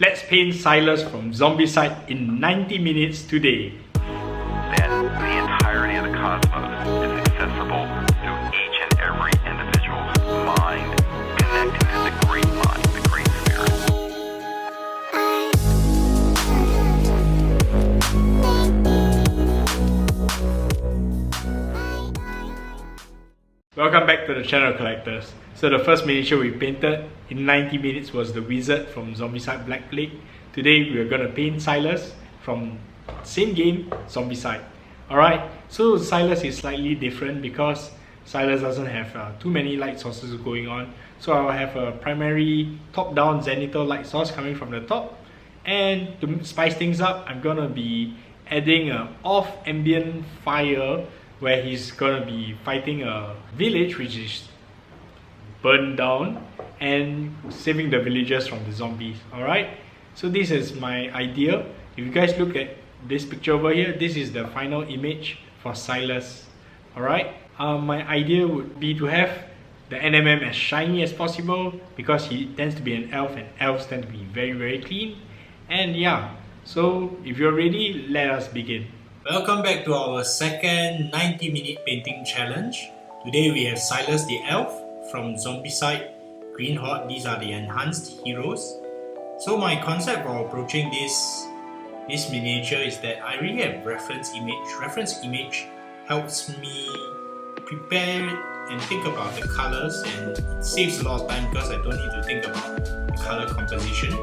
Let's paint Silas from Zombicide in 90 minutes today. Then the entirety of the cosmos is accessible through each and every individual's mind, connecting to the great mind, the great spirit. Welcome back to the channel, collectors. So the first miniature we painted in 90 minutes was the wizard from Zombicide Black Plague. Today we are going to paint Silas from same game, Zombicide. Alright, so Silas is slightly different because Silas doesn't have too many light sources going on. So I'll have a primary top-down zenithal light source coming from the top. And to spice things up, I'm going to be adding an off-ambient fire where he's gonna be fighting a village which is burned down and saving the villagers from the zombies. Alright, so this is my idea. If you guys look at this picture over here, this is the final image for Silas. Alright, my idea would be to have the NMM as shiny as possible because he tends to be an elf and elves tend to be very clean. And yeah, so if you're ready, let us begin. Welcome back to our second 90-minute painting challenge. Today we have Silas the Elf from Zombicide, Green Horde. These are the enhanced heroes. So my concept for approaching this miniature is that I really have reference image. Reference image helps me prepare and think about the colors, and it saves a lot of time because I don't need to think about the color composition.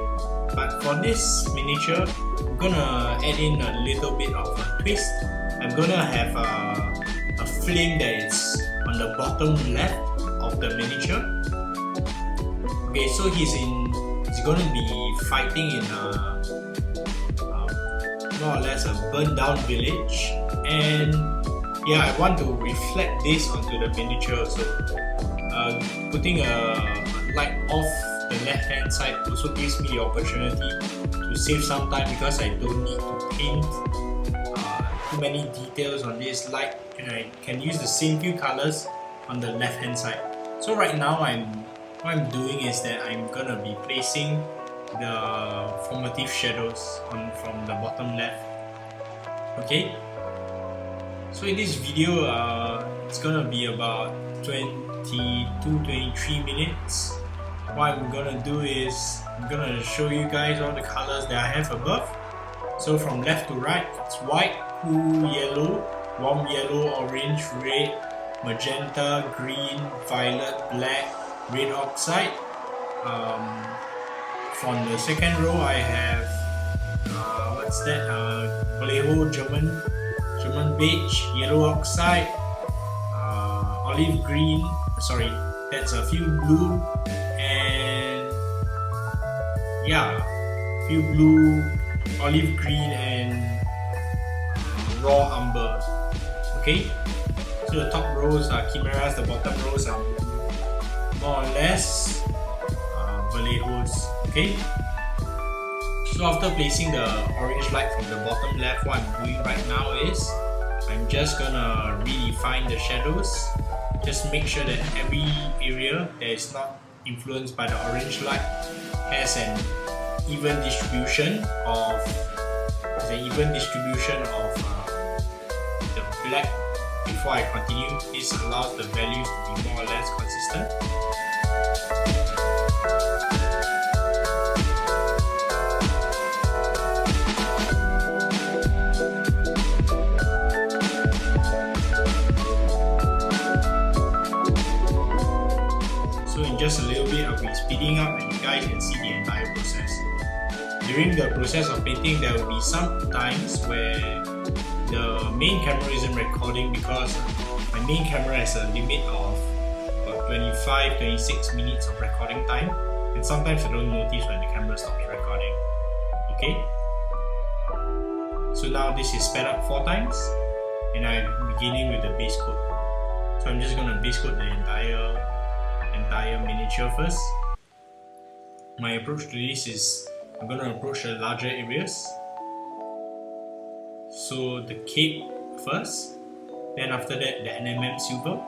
But for this miniature, I'm gonna add in a little bit of a twist. I'm gonna have a flame that is on the bottom left of the miniature. Okay, so he's gonna be fighting in a more or less a burned down village, and yeah, I want to reflect this onto the miniature. So putting a light off the left hand side also gives me the opportunity to save some time because I don't need to paint too many details on this light, and I can use the same few colors on the left hand side. So right now what I'm doing is that I'm gonna be placing the formative shadows from the bottom left. Okay, so in this video it's gonna be about 22-23 minutes. What I'm gonna do is I'm gonna show you guys all the colors that I have above. So from left to right, it's white, cool yellow, warm yellow, orange, red, magenta, green, violet, black, red oxide. From the second row I have what's that? Vallejo, German beige, yellow oxide, olive green. Sorry, that's a few blue. Yeah, few blue, olive green, and raw umber. Okay, so the top rows are chimeras, the bottom rows are more or less Vallejos. Okay, so after placing the orange light from the bottom left, what I'm doing right now is I'm just gonna redefine the shadows. Just make sure that every area that is not influenced by the orange light has an even distribution of the black. Before I continue, this allows the values to be more or less consistent. So in just a little bit, I'll be speeding up and you guys can see the entire process. During the process of painting, there will be some times where the main camera isn't recording because my main camera has a limit of about 25-26 minutes of recording time, and sometimes I don't notice when the camera stops recording. Okay? So now this is sped up 4 times, and I'm beginning with the base coat. So I'm just going to base coat the entire miniature first. My approach to this is I'm going to approach the larger areas. So the cape first, then after that the NMM silver,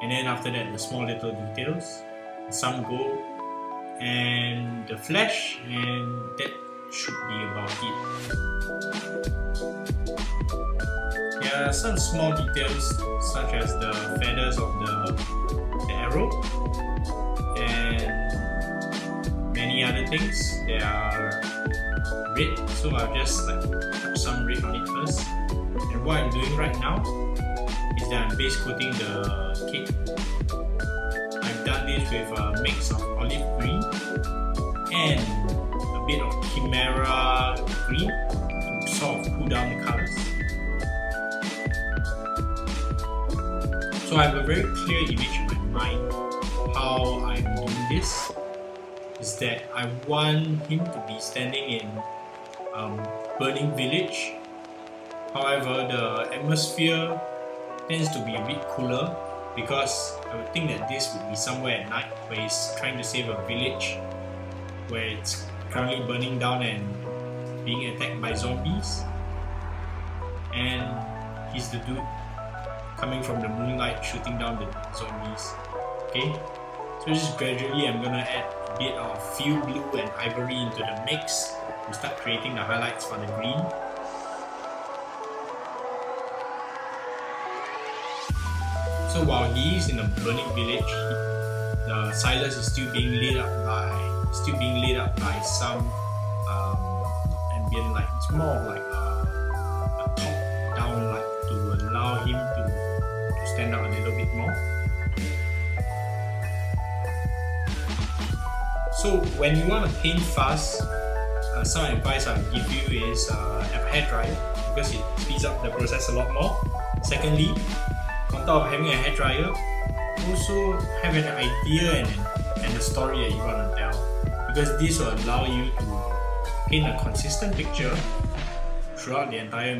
and then after that the small little details, some gold, and the flesh, and that should be about it. There are some small details such as the feathers of the arrow and many other things. They are red, so I'll just touch some red on it first. And what I'm doing right now is that I'm base coating the cake. I've done this with a mix of olive green and a bit of chimera green to sort of cool down the colors. So I have a very clear image in my mind how I'm doing this. Is that I want him to be standing in burning village. However, the atmosphere tends to be a bit cooler because I would think that this would be somewhere at night where he's trying to save a village where it's currently burning down and being attacked by zombies. And he's the dude coming from the moonlight shooting down the zombies. Okay, so just gradually I'm gonna add a bit of fuel blue and ivory into the mix to start creating the highlights for the green. So while he is in a burning village, the Silas is still being lit up by some ambient light. It's more of like a top-down light to allow him to stand out a little bit more. So when you want to paint fast, some advice I'll give you is have a hairdryer because it speeds up the process a lot more. Secondly, on top of having a hairdryer, also have an idea and a story that you want to tell, because this will allow you to paint a consistent picture throughout the entire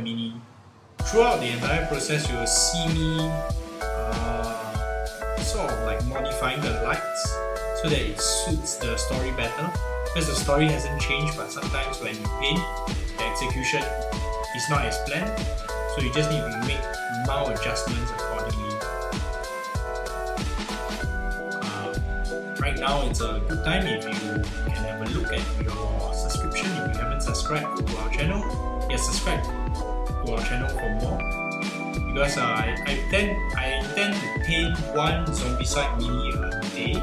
process. You will see me sort of like modifying the lights so that it suits the story better, because the story hasn't changed, but sometimes when you paint, the execution is not as planned, so you just need to make mild adjustments accordingly. Right now it's a good time if you can have a look at your subscription. If you haven't subscribed to our channel, subscribe to our channel for more, because I intend to paint one Zombicide mini a day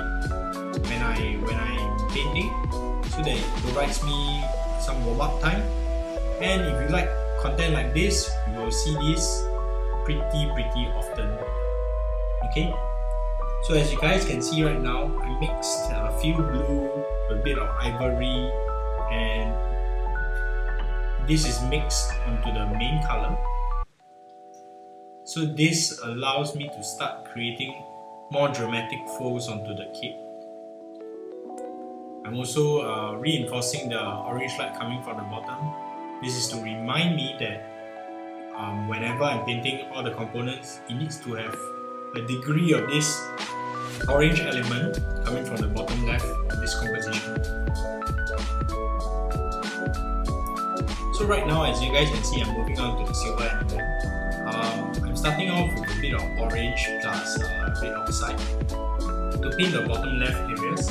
when I'm painting, so that it provides me some warm-up time. And if you like content like this, you will see this pretty often. Okay, so as you guys can see right now, I mixed a few blue, a bit of ivory, and this is mixed onto the main color. So this allows me to start creating more dramatic folds onto the cape. I'm also reinforcing the orange light coming from the bottom. This is to remind me that whenever I'm painting all the components, it needs to have a degree of this orange element coming from the bottom left of this composition. So right now, as you guys can see, I'm moving on to the silver element. I'm starting off with a bit of orange plus red oxide to paint the bottom left areas.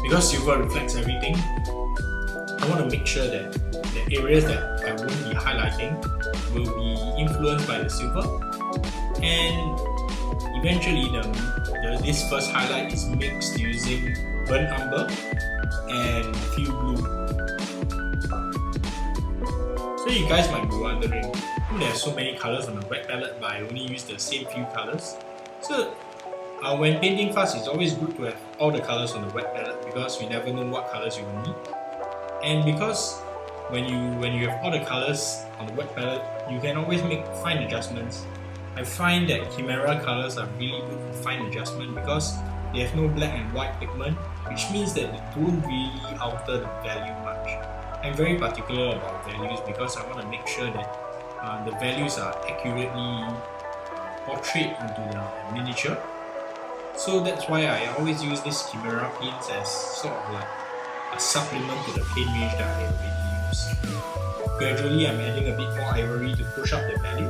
Because silver reflects everything, I want to make sure that the areas that I won't be highlighting will be influenced by the silver, and eventually this first highlight is mixed using burnt umber and fuel blue. So you guys might be wondering, there are so many colors on the wet palette but I only use the same few colors. So when painting fast, it's always good to have all the colors on the wet palette, because you never know what colors you will need. And because when you have all the colors on the wet palette, you can always make fine adjustments. I find that chimera colors are really good for fine adjustment because they have no black and white pigment, which means that they don't really alter the value much. I'm very particular about values because I want to make sure that the values are accurately portrayed into the miniature. So that's why I always use these chimera paints as sort of like a supplement to the paint range that I already use. Gradually I'm adding a bit more ivory to push up the value.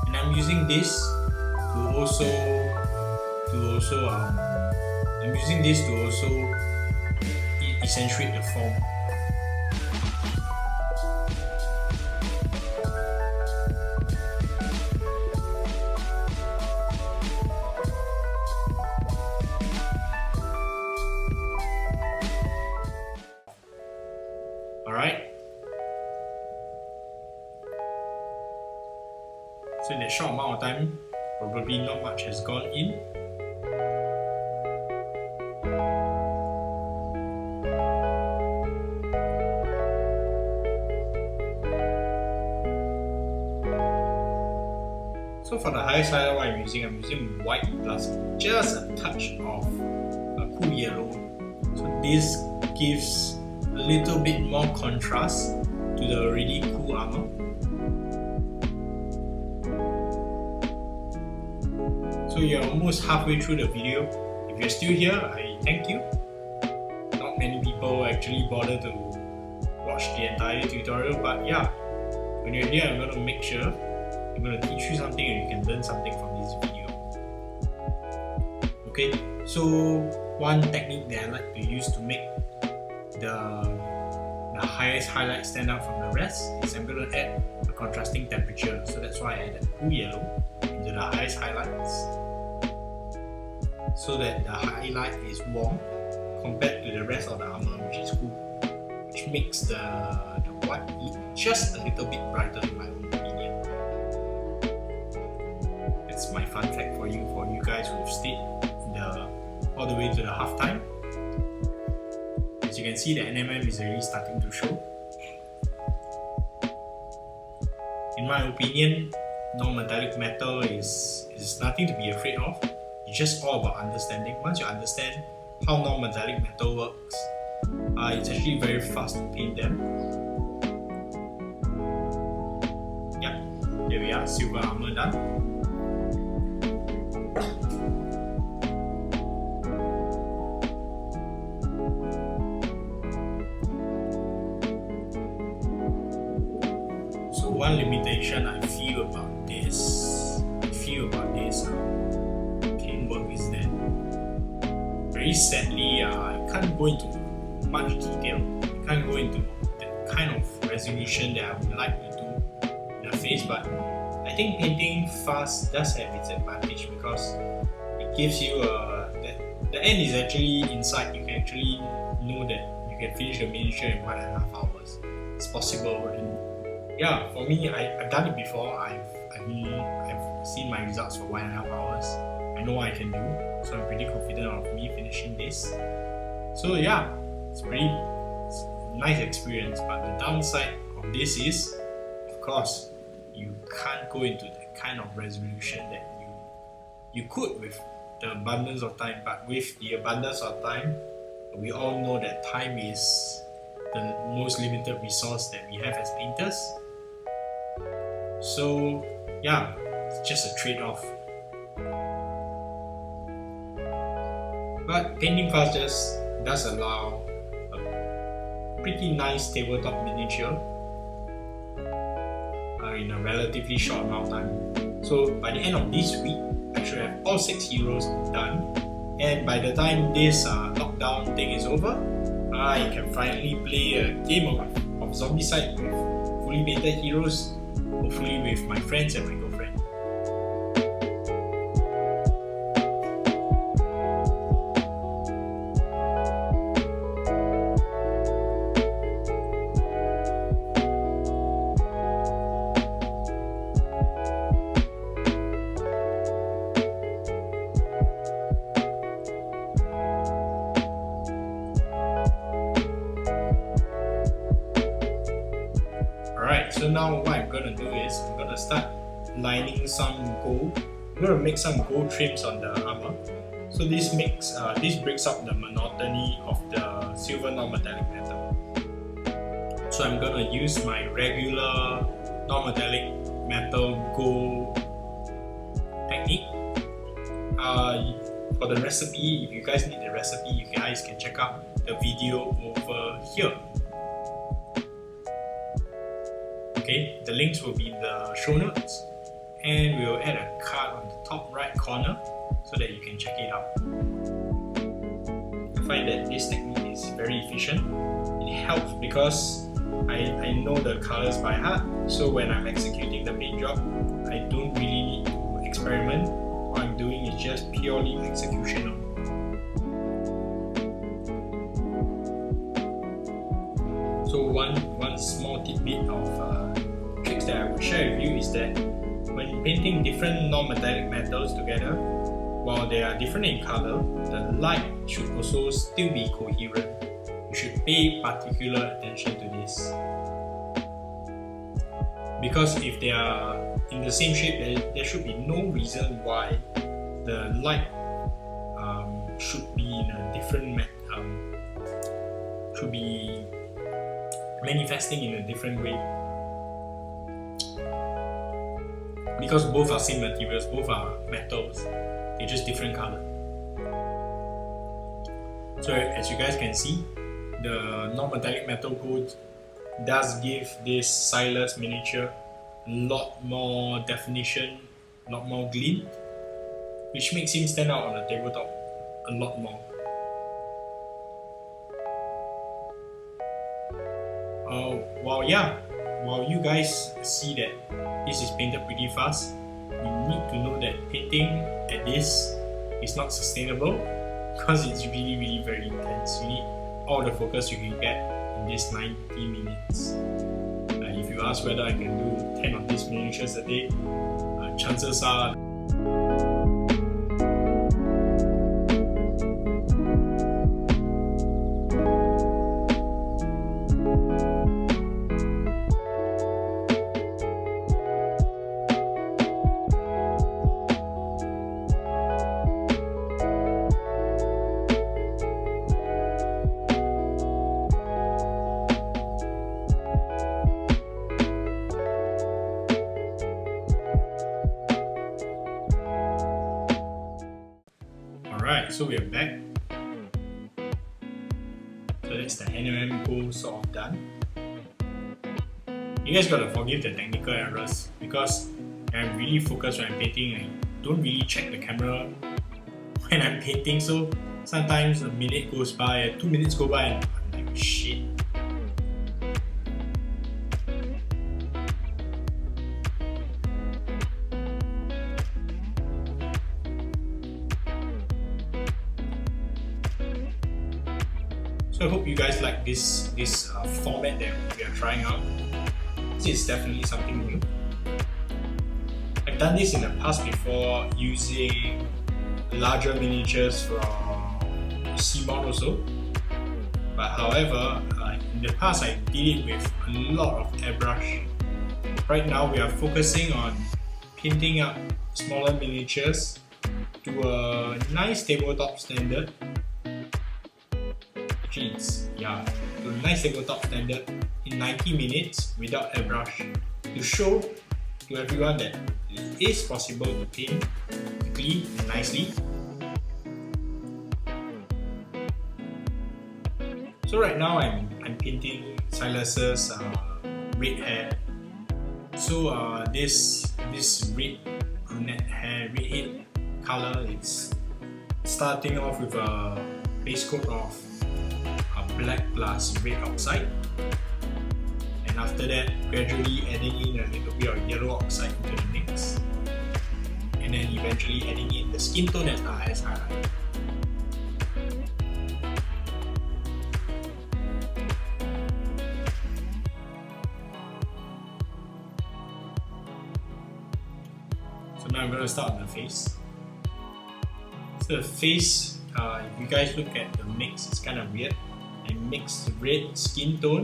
And I'm using this to also also I'm using this to also accentuate the form. Alright. So in that short amount of time, probably not much has gone in. So for the highest highlight what I'm using white plus just a touch of a cool yellow. So this gives a little bit more contrast to the already cool armor. So you're almost halfway through the video. If you're still here, I thank you. Not many people actually bother to watch the entire tutorial, but yeah, when you're here, I'm going to make sure I'm going to teach you something and you can learn something from this video. Okay, so one technique that I like to use to make the highest highlight stand out from the rest is I'm going to add a contrasting temperature. So that's why I added cool yellow into the highest highlights, so that the highlight is warm compared to the rest of the armor, which is cool, which makes the white look just a little bit brighter in my own opinion. It's my fun fact for you guys who've stayed all the way to the halftime. As you can see, the NMM is already starting to show. In my opinion, non-metallic metal is nothing to be afraid of. It's just all about understanding. Once you understand how non-metallic metal works, it's actually very fast to paint them. Yeah, there we are, silver armor done. So one limitation I feel about this work is that very sadly I can't go into much detail. I can't go into the kind of resolution that I would like to do in the face, but I think painting fast does have its advantage because it gives you the end is actually inside. You can actually know that you can finish the miniature in 1.5 hours. It's possible, and yeah, for me, I've done it before. I've seen my results for 1.5 hours. I know what I can do, so I'm pretty confident of me finishing this. So yeah, it's a nice experience, but the downside of this is, of course, you can't go into the kind of resolution that you could with the abundance of time. But with the abundance of time, we all know that time is the most limited resource that we have as painters. So yeah, it's just a trade-off. But painting fast just does allow a pretty nice tabletop miniature in a relatively short amount of time. So by the end of this week, I should have all 6 heroes done, and by the time this lockdown thing is over, I can finally play a game of Zombicide with fully painted heroes, hopefully with my friends and my girlfriend. Alright, so now what I'm gonna do is I'm gonna start lining some gold. I'm gonna make some gold trims on the armor. So this breaks up the monotony of the silver non-metallic metal. So I'm gonna use my regular non-metallic metal gold technique. For the recipe, if you guys need the recipe, you guys can check out the video over here. Okay, the links will be in the show notes, and we'll add a card on the top right corner so that you can check it out. I find that this technique is very efficient. It helps because I know the colors by heart, so when I'm executing the paint job, I don't really need to experiment. What I'm doing is just purely executional. So one small tidbit of tricks that I would share with you is that when painting different non-metallic metals together, while they are different in color, the light should also still be coherent. You should pay particular attention to this. Because if they are in the same shape, there should be no reason why the light should be in a different should be manifesting in a different way. Because both are same materials, both are metals, they're just different color. So as you guys can see, the non-metallic metal gold does give this Silas miniature a lot more definition, a lot more glint, which makes him stand out on the tabletop a lot more. While you guys see that this is painted pretty fast, you need to know that painting at this is not sustainable because it's really very intense. You need all the focus you can get in this 90 minutes. If you ask whether I can do 10 of these miniatures a day, chances are Alright, so we are back. So that's the NMM goal sort of done. You guys gotta forgive the technical errors because I'm really focused when I'm painting and I don't really check the camera when I'm painting, so sometimes a minute goes by, 2 minutes go by and I'm like, shit. So I hope you guys like this format that we are trying out. This is definitely something new. I've done this in the past before using larger miniatures from Simon also. But however, in the past I did it with a lot of airbrush. Right now we are focusing on painting up smaller miniatures to a nice tabletop standard. To a nice tabletop standard in 90 minutes without airbrush to show to everyone that it is possible to paint quickly and nicely. So right now I'm painting Silas's red hair. So this red brunette hair, red head color, it's starting off with a base coat of black plus red oxide, and after that gradually adding in a little bit of yellow oxide into the mix, and then eventually adding in the skin tone as the highest highlight. So now I'm going to start on the face. So the face, if you guys look at the mix, it's kind of weird. I mixed red skin tone.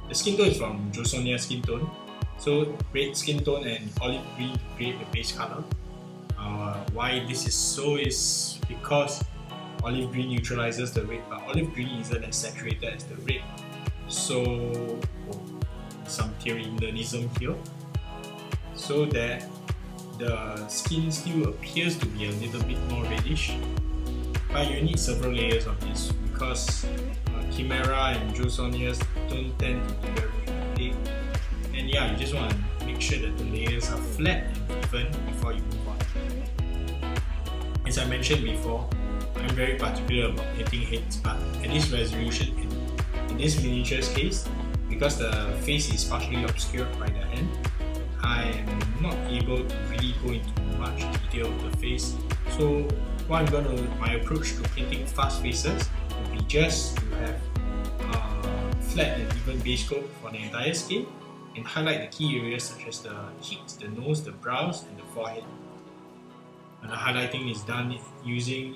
The skin tone is from Josonia skin tone. So red skin tone and olive green to create the base color. Why this is so is because olive green neutralizes the red, but olive green isn't as saturated as the red. So some Tyrianism here. So that the skin still appears to be a little bit more reddish. But you need several layers of this because Chimera and Josonias don't tend to be very thick, and yeah, you just want to make sure that the layers are flat and even before you move on. As I mentioned before, I'm very particular about hitting heads, but at this resolution in this miniature's case, because the face is partially obscured by the hand, I am not able to really go into much detail of the face. So my approach to painting fast faces would be just to have flat and even base coat for the entire skin and highlight the key areas such as the cheeks, the nose, the brows and the forehead. And the highlighting is done using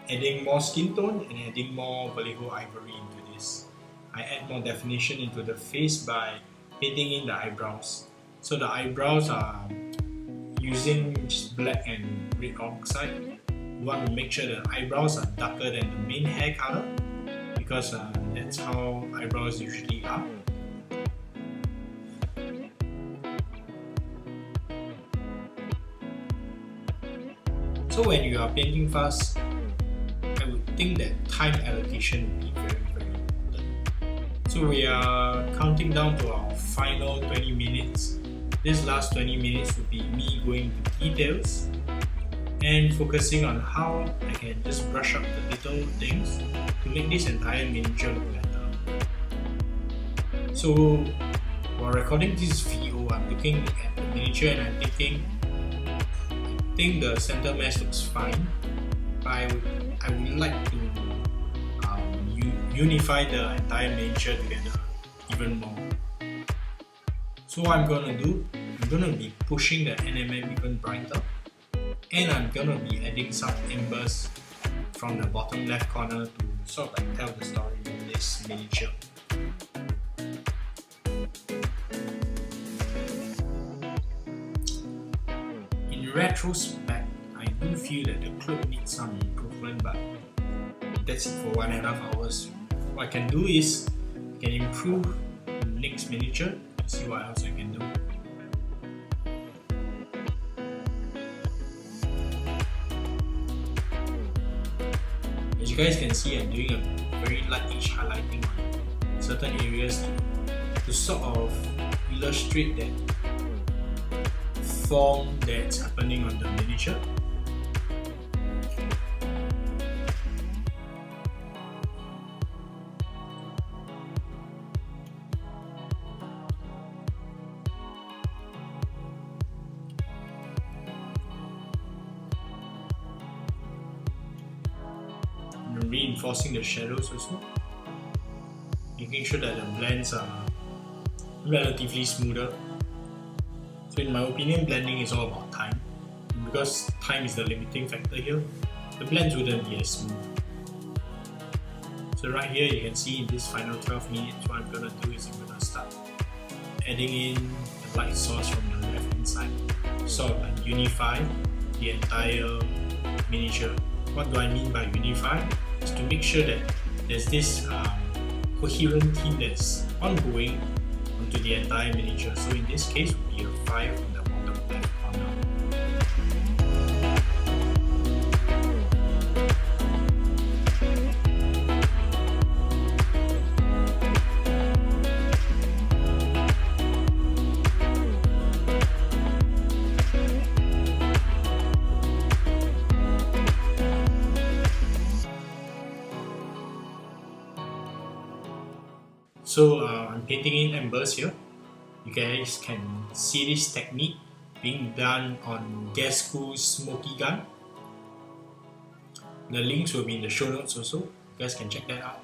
adding more skin tone and adding more vertigo ivory into this. I add more definition into the face by painting in the eyebrows. So the eyebrows are using just black and red oxide. You want to make sure the eyebrows are darker than the main hair color, because that's how eyebrows usually are. So when you are painting fast, I would think that time allocation would be very important. So we are counting down to our final 20 minutes. This last 20 minutes would be me going into details and focusing on how I can just brush up the little things to make this entire miniature look better. So while recording this video, I'm looking at the miniature and I'm thinking, I think the center mesh looks fine, but I would like to unify the entire miniature together even more. So what I'm gonna do, I'm gonna be pushing the NMM even brighter, and I'm gonna be adding some embers from the bottom left corner to sort of like tell the story of this miniature. In retrospect, I do feel that the cloak needs some improvement, but that's it for 1.5 hours. What I can do is I can improve the next miniature and see what else I can do. As you guys can see, I'm doing a very light-ish highlighting on certain areas to sort of illustrate that form that's happening on the miniature. And reinforcing the shadows also, making sure that the blends are relatively smoother. So in my opinion, blending is all about time. And because time is the limiting factor here, the blends wouldn't be as smooth. So right here you can see in this final 12 minutes, what I'm gonna do is I'm gonna start adding in the light source from the left hand side, sort of like unify the entire miniature. What do I mean by unify? Is to make sure that there's this coherent theme that's ongoing onto the entire miniature. So in this case would be a 5 on the bottom left corner. So I'm painting in embers here. You guys can see this technique being done on Gasku's smoky gun. The links will be in the show notes also. You guys can check that out.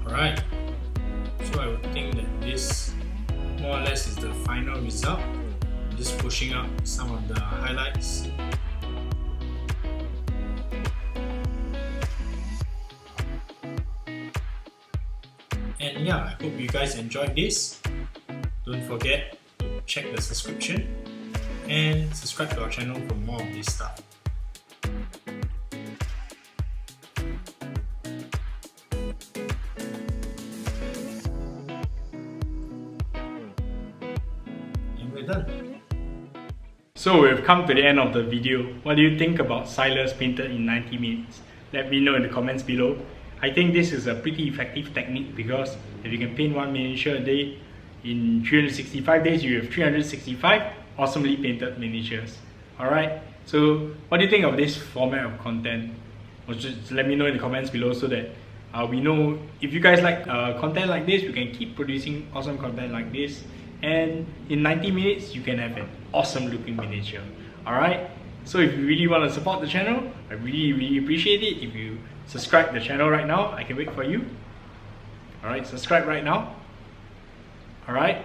Alright, so I would think that this more or less is the final result. I'm just pushing up some of the highlights. And yeah, I hope you guys enjoyed this. Don't forget to check the subscription and subscribe to our channel for more of this stuff. And we're done. So we've come to the end of the video. What do you think about Silas painted in 90 minutes? Let me know in the comments below. I think this is a pretty effective technique because if you can paint one miniature a day, in 365 days you have 365 awesomely painted miniatures. Alright, so what do you think of this format of content? Just let me know in the comments below so that we know if you guys like content like this, we can keep producing awesome content like this, and in 90 minutes you can have an awesome looking miniature. Alright, so if you really want to support the channel, I really appreciate it if you subscribe the channel right now. I can wait for you. Alright, subscribe right now. Alright,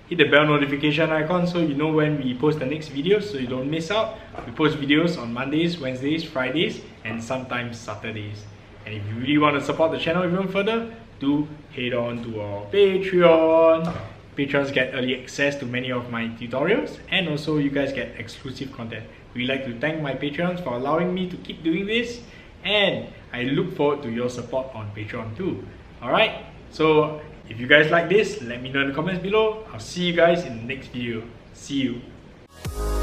hit the bell notification icon so you know when we post the next video so you don't miss out. We post videos on Mondays, Wednesdays, Fridays, and sometimes Saturdays. And if you really want to support the channel even further, do head on to our Patreon. Patrons get early access to many of my tutorials, and also you guys get exclusive content. We'd like to thank my patrons for allowing me to keep doing this, and I look forward to your support on Patreon too. Alright, so if you guys like this, let me know in the comments below. I'll see you guys in the next video. See you.